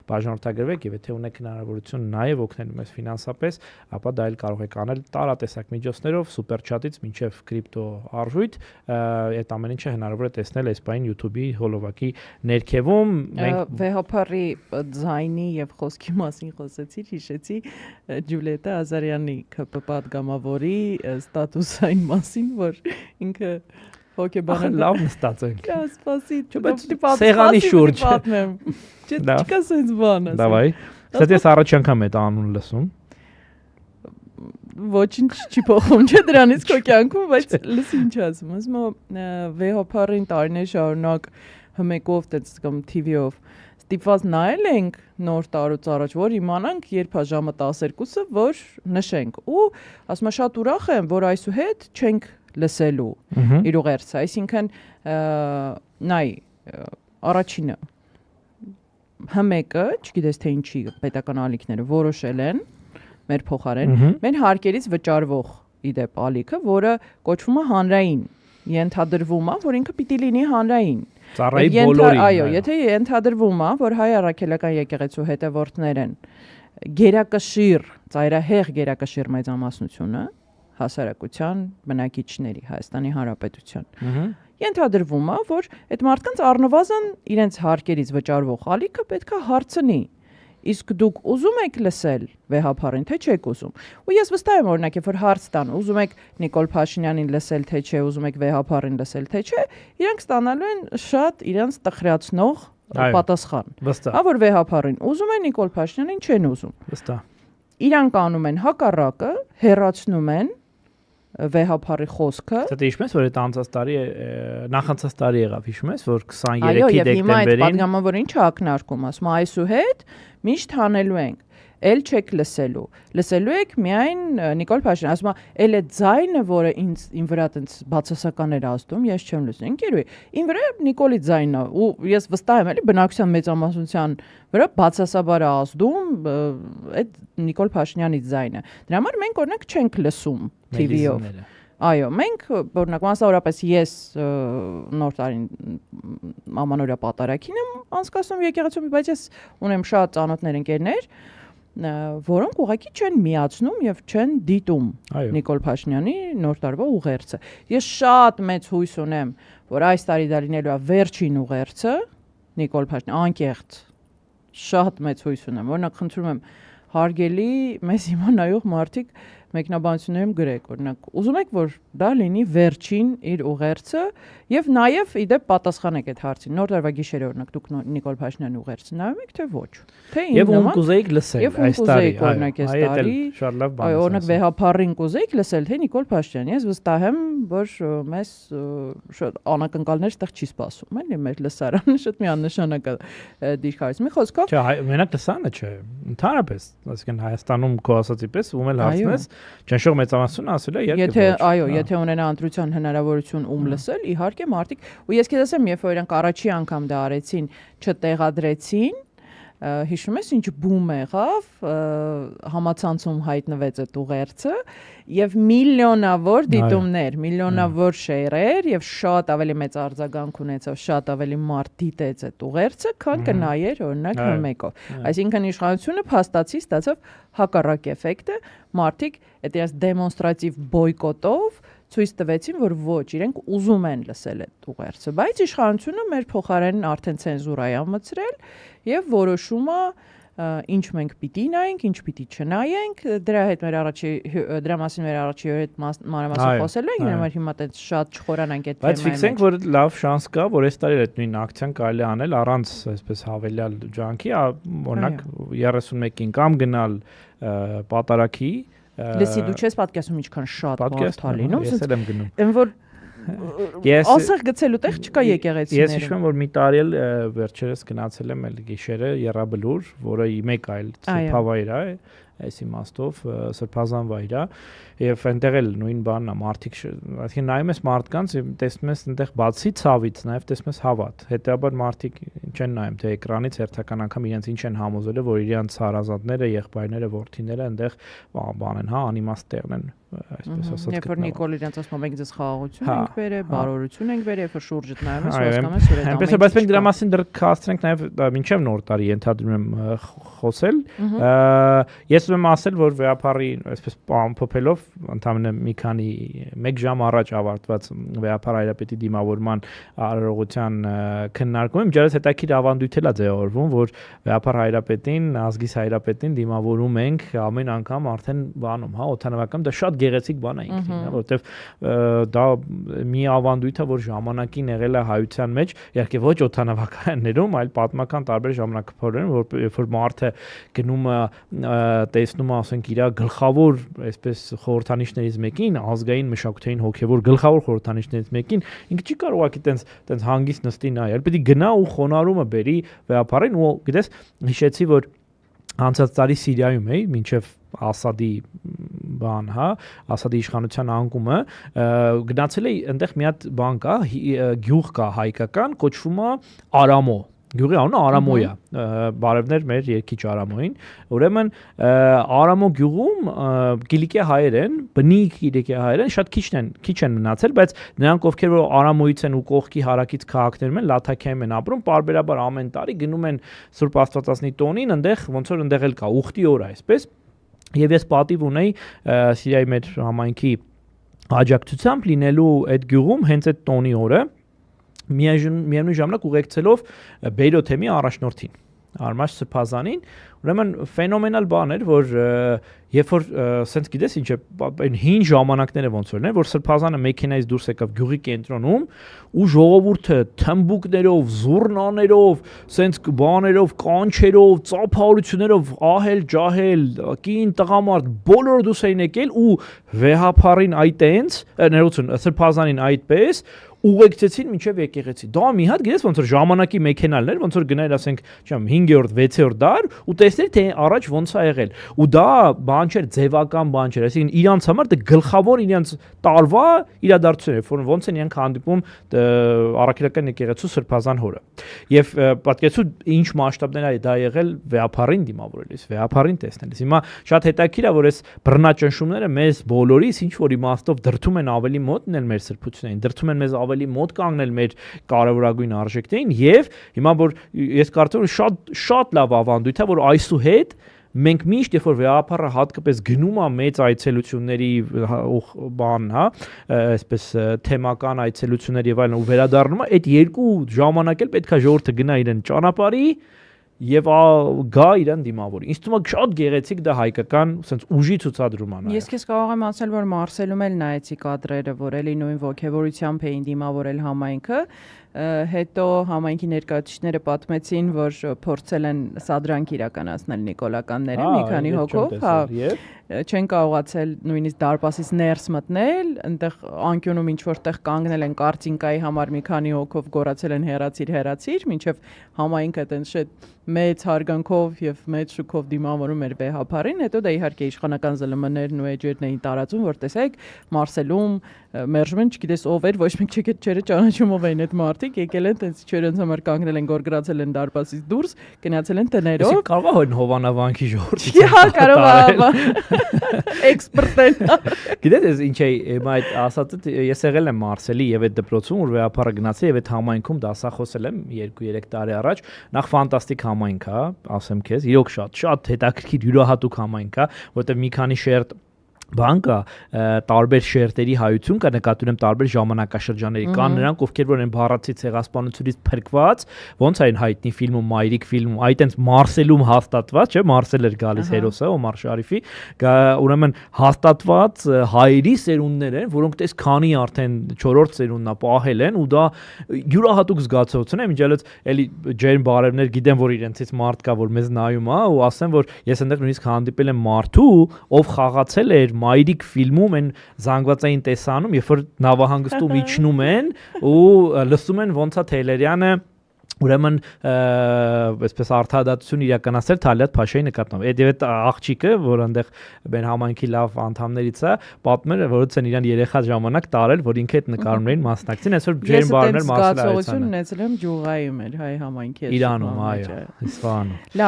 բաժանորդագրվեք եւ եթե ունեք հնարավորություն նաեւ օգնել մեզ ֆինանսապես, ապա դա էլ կարող եք անել տարատեսակ միջոցներով, սուպեր չաթից մինչեւ կրիպտո արժույթ, այդ ամեն ինչը հնարավոր է տեսնել այս YouTube-ի հոլովակի ներքևում։ Մենք վեհապարի ձայնի եւ խոսքի մասին խոսեցի, հիշեցի Ջուլիետա Ազարյանի ԿՊ պատգամավորի ստատուսային մասին, որ ինքը հոկեբանը լավ նստած ենք։ Սպասի, սեղանի շուրջ։ Չկա sense բանը։ Դավայ։ Ստե ես առաջ անգամ այդ անուն լսում։ Ոչինչ չի փոխում, չէ՞ դրանից քո կյանքում, բայց լսի ինչ ասում, ասում վեհապարին տարիներ շարունակ հմեկով տենց կամ TV-ով ստիպված նայել ենք նոր տարուց առաջ, որ իմանանք երբ է ժամը 12-ը, որ նշենք։ Ու ասում եմ շատ ուրախ եմ, որ այսուհետ չենք լսելու իր ուղերձը, այսինքն նայ առաջինը հմեկը, չգիտես թե ինչի պետական ալիքները որոշել են մեր փոխարեն, մեր հարկերից վճարվող իդեպ ալիքը, որը կոչվում է հանրային, ենթադրվում է, որ ինքը պիտի լինի հանրային։ Ծառայի բոլորին։ Այո, եթե ենթադրվում է, որ հայ առաքելական եկեղեցու հետևորդներ են գերակշիռ, ծայրահեղ գերակշիռ մեծամասնությունը հասարակության բնակիչների Հայաստանի Հանրապետության։ Ենթադրվում է, որ այդ մարդկանց առնվազն իրենց հարկերից վճարվող ալիքը պետք է հարցնի։ Իսկ դուք ուզում եք լսել վեհապարին, թե չեք ուզում։ Ու ես վստահ եմ օրինակ, որ հարց տան, ուզում եք Նիկոլ Փաշինյանին լսել, թե չէ, ուզում եք վեհապարին լսել, թե չէ, իրանք ստանալու են շատ իրենց տխրացնող պատասխան։ Վստահ։ Որ վեհապարին ուզում են, Նիկոլ Փաշինյանին չեն ուզում։ Վստահ։ Իրանք անում են հակառակը, հեռացնում են վեհապարի խոսքը։ Դա հիշում ես, որ այդ անցած տարի նախանցած տարի եղավ, հիշում ես, որ 23-ի դեկտեմբերին։ Այո, եւ հիմա այդ պատգամավորին չակնարկում, ասում այսուհետ միշտ հանելու ենք, էլ չեք լսելու։ Լսելու եք միայն Նիկոլ Փաշինյան, ասում էլ այդ ձայնը, որը իմ վրա տենց բացասական էր ազդում, ես չեմ լսում։ Ընկերուի, իմ վրա Նիկոլի ձայնն է, ու ես վստահ եմ, էլի բնակչության մեծամասնության վրա բացասաբար է ազդում այդ Նիկոլ Փաշինյանի ձայնը։ Դրա համար մենք օրինակ չենք լսում TV-ով։ Այո, մենք օրինակ մասնավորապես ես նոր տարին ամանորյա պատարագին եմ անցկացնում եկեղեցում, բայց ես ունեմ շատ ծանոթներ ընկերներ, որոնք ուղղակի չեն միացնում եւ չեն դիտում Նիկոլ Փաշինյանի նոր տարվա ուղերձը։ Ես շատ մեծ հույս ունեմ, որ այս տարի դա լինելու է վերջին ուղերձը Նիկոլ Փաշինյանի, անկեղծ շատ մեծ հույս ունեմ, օրինակ խնդրում եմ հարգելի մեզ հիմա նայող մարդիկ մեկնաբանություններում գրեք, օրինակ ուզում եք, որ դա լինի վերջին իր ուղերձը եւ նաեւ իդեպ պատասխանեք այդ հարցին։ Նոր տարվա գիշերը օրինակ դուք Նիկոլ Փաշինյանի ուղերձը նայում եք, թե ոչ։ Թե Եվ ում կուզեիք լսել այս տարի, օրինակ այս տարի։ Շատ լավ բան է։ Այո, օրինակ վեհապարին կուզեիք լսել, թե Նիկոլ Փաշինյանի։ Ես վստահ եմ, որ մեզ շատ անակնկալներ ստեղ չի սպասում, էլի մեր լսարանը շատ միանշանակ է դիրքարից։ Մի խոսքով։ Չէ, մենակ լսանը չէ, ընդհանրապես, այսինքն Հայաստանում քո ասացի պես ում էլ հարցնես, ճնշող մեծամասնությունը ասել է եթե այո, եթե ունենա ընտրության հնարավորություն ում լսել, իհարկե մարդիկ, ու ես քեզ ասեմ, երբ որ իրանք առաջի անգամ դա արեցին, չտեղադրեցին, հիշում ես ինչ բում եղավ, համացանցում հայտնվեց այդ ուղերձը եւ միլիոնավոր դիտումներ, միլիոնավոր շեյրեր եւ շատ ավելի մեծ արձագանք ունեցավ, շատ ավելի մարդ դիտեց այդ ուղերձը, քան կնայեր օրինակ հմեկով։ Այսինքն իշխանությունը փաստացի ստացավ հակառակ էֆեկտը, մարդիկ այդ իրենց դեմոնստրատիվ բոյկոտով ցույց տվեցին, որ ոչ, իրենք ուզում են լսել այդ ուղերձը, բայց իշխանությունը մեր փոխարեն արդեն ցենզուրա է մտցրել եւ որոշումը ինչ մենք պիտի նայենք, ինչ պիտի չնայենք, դրա մասին մեր առաջի հետ մանրամասն խոսելու ենք, համար հիմա այդպես շատ չխորանանք այդ թեմային։ Բայց ֆիքսենք, որ լավ շանս կա, որ այս տարի այդ նույն ակցիան կարելի անել առանց այսպես հավելյալ ջանքի, օրինակ 31-ին կամ գնալ պատարագի Լսի, դու չես պատկերացնում ինչքան շատ մարդ է լինում, ես եմ գնում։ Այն որ ասեղ գցելու տեղ չկա եկեղեցիներում։ Ես հիշում եմ, որ մի տարի էլ վերջերս գնացել եմ էլ գիշերը Եռաբլուր, որը մեկ այլ ծիփավայր է, այս իմաստով սրբազան վայր է եւ այնտեղ էլ նույն բանն է մարդիկ այսինքն նայում ես մարդկանց տեսնում ես այնտեղ բացի ցավից նաեւ տեսնում ես հավատ հետեւաբար մարդիկ չեն նայում թե էկրանից հերթական անգամ իրենց ինչ են համոզել որ իրենց հարազատները եղբայրները որդիները այնտեղ բան են հա անիմաստ տեղն են այսպես ասած երբ որ Նիկոլ իրենց ասում մենք ձեզ խաղաղություն ենք բերել բարօրություն ենք բերել երբ որ շուրջդ նայում ես հասկանում ես որ այդ այնպես է բայց մենք դրա մասին դեռ կհասցնենք նաեւ մինչեւ նոր տարի ենթադրում եմ խոսել ես ուզում եմ ասել որ վեապարի այսպես ամփոփելով ընդամենը մի քանի 1 ժամ առաջ ավարտված վեապար հայրապետի դիմավորման արարողության քննարկում եմ ջերս հետաքրիր ավանդույթ էլ է ձևավորվում որ վեապար հայրապետին ազգիս հայրապետին դիմավորում ենք ամեն անգամ արդեն բանում հա օթանավական դա շատ գեղեցիկ բան է ինքնին հա որովհետեւ դա մի ավանդույթ է որ ժամանակին եղել է հայության մեջ իհարկե ոչ օթանավականներում այլ պատմական տարբեր ժամանակավորներում որ երբ որ մարդը գնում է տեսնում է ասենք իր գլխավոր այսպես խորհրդանիշներից մեկին ազգային մշակութային հոգևոր գլխավոր խորհրդանիշներից մեկին ինքը չի կարող ուղղակի տենց հանգիստ նստի նայել պետք է գնա ու խոնարհումը բերի վեապարին ու գիտես հիշեցի որ անցած տարի Սիրիայում էի մինչև Ասադի բան հա Ասադի իշխանության անկումը գնացել էի այնտեղ մի հատ բան կա գյուղ կա հայկական կոչվում է Արամո գյուղի անունը Արամոյա բարևներ մեր երկիչ Արամոյին ուրեմն Արամո գյուղում գիլիկե հայեր են բնիկ գիլիկե հայեր են շատ քիչ են մնացել բայց նրանք ովքեր որ Արամոյից են ու կողքի հարակից քաղաքներում են Լաթաքիայում են ապրում պարբերաբար ամեն տարի գնում են Սուրբ Աստվածածնի տոնին այնտեղ ոնց որ այնտեղ էլ կա ուխտի օր այսպես եւ ես պատիվ ունեի Սիրիայի մեր համայնքի աջակցությամբ լինելու այդ գյուղում հենց այդ տոնի օրը միևնույն ժամանակ ուղեկցելով Բեյրութեմի առաջնորդին Արմաշ Սրբազանին ուրեմն ֆենոմենալ բան էր որ երբ որ սենց գիտես ինչ է այն հին ժամանակները ոնց որ որ Սրբազանը մեքենայից դուրս եկավ գյուղի կենտրոնում ու ժողովուրդը թմբուկներով զուռնաներով սենց բաներով կանչերով ծափահարություններով ահել ջահել կին տղամարդ բոլորը դուրս էին եկել ու վեհապարին այտենց ներողություն Սրբազանին այդպես ուղեկցեցին մինչև եկեղեցի։ Դա մի հատ գիտես ոնց որ ժամանակի մեքենալներ, ոնց որ գնայր ասենք, չեմ 5-րդ, 6-րդ դար ու տեսներ թե առաջ ոնց է եղել։ Ու դա բան չէր, ձևական բան չէր, այսինքն իրանց համար դա գլխավոր իրանց տարվա իրադարձություն էր, որ ոնց են իրանք հանդիպում առաքելական եկեղեցու Սրբազան հորը։ Եվ պատկերացու ինչ մասշտաբներ է դա եղել վեապարին դիմավորելիս, վեապարին տեսնելիս։ Հիմա շատ հետաքրքիր է, որ այս բռնաճնշումները մեզ բոլորիս ինչ որ իմաստով դրթում են ավելի մոտ լինել մեր սրբություններին, դրթում են մեզ ավելի մոտ կանգնել մեր կարևորագույն արժեքներին եւ հիմա որ ես կարծում եմ շատ լավ ավանդույթ է որ այսուհետ մենք միշտ երբ որ վեապարը հատկապես գնում է մեծ այցելությունների բան հա այսպես թեմական այցելություններ եւ այլն ու վերադառնում է այդ երկու ժամանակ էլ պետքա ժողովուրդը գնա իրեն ճանապարհի եւ գա իրան դիմավորի։ Ինձ թվում է շատ գեղեցիկ դա հայկական sense ուժի ցուցադրում է։ Ես քեզ կարող եմ ասել, որ Մարսելում էլ նայեցի կադրերը, որ էլի նույն ոգևորությամբ էին դիմավորել համայնքը, հետո համայնքի ներկայացուցիչները պատմեցին, որ փորձել են սադրանք իրականացնել նիկոլականները մի քանի հոգով, հա, չեն կարողացել նույնիսկ դարպասից ներս մտնել, այնտեղ անկյունում ինչ որտեղ կանգնել են կարծինկայի համար մի քանի հոգով գոռացել են հեռացիր, մինչև համայնքը այտենց շատ մեծ հարգանքով եւ մեծ շուկով դիմավորում էր վեհապարին, հետո դա իհարկե իշխանական ԶԼՄ-ներն ու էջերն էին տարածում, որ տեսեք Մարսելում մերժմեն, չգիտես ով էր, ոչ մեկ չերը ճանաչում ով էին այդ մարդիկ, եկել են տենց չերենց համար կանգնել են, գորգրացել են դարպասից դուրս, գնացել են տներով։ Իսկ կարող է Հովանավանքի ժողովրդի։ Հա, կարող է։ Էքսպերտն։ Գիտես ինչ է, այդ ասածը ես եղել եմ Մարսելի եւ այդ դպրոցում, որ վեապարը գնացի եւ այդ համայնքում դասախոսել եմ 2-3 տարի առաջ, նախ ֆանտաստիկ համայնք է, ասեմ քեզ, իրոք շատ հետաքրքիր յուրահատուկ համայնք է, որտեղ մի քանի շերտ բան կա, տարբեր շերտերի հայություն կա, նկատի ունեմ տարբեր ժամանակաշրջանների, կան նրանք, ովքեր որ են բառացի ցեղասպանությունից փրկված, ոնց այն հայտնի ֆիլմում, Մայրիկ ֆիլմում, այտենց Մարսելում հաստատված, չէ, Մարսել էր գալիս հերոսը, Օմար Շարիֆի, ուրեմն հաստատված հայերի սերունդներ են, որոնք տես քանի արդեն 4-րդ սերունդն է պահել են, ու դա յուրահատուկ զգացողություն է, միջելից էլի ջերմ բարևներ, գիտեմ, որ իրենցից մարդ կա, որ մեզ նայում է, ու ասեմ, որ ես այնտեղ նույնիսկ հանդիպել եմ մարդու, ով խաղացել էր Մայրիկ ֆիլմում են զանգվածային տեսանում, երբ որ նավահանգստում իջնում են ու լսում են ոնց է Թեյլերյանը Ուրեմն այսպես արդարադատություն իրականացնել Թալիատ Փաշայի նկատմամբ։ Այդ աղջիկը, որ այնտեղ մեր համայնքի լավ անդամներից է, պատմել է, որ ցեն իրան երեխա ժամանակ տարել, որ ինքը այդ նկարումներին մասնակցին, այսօր Ջեյն Բարներ մասնակցություն ունեցել եմ ջուղայի մեր հայ համայնքի հետ։ Իրանում, այո, Իսպանում։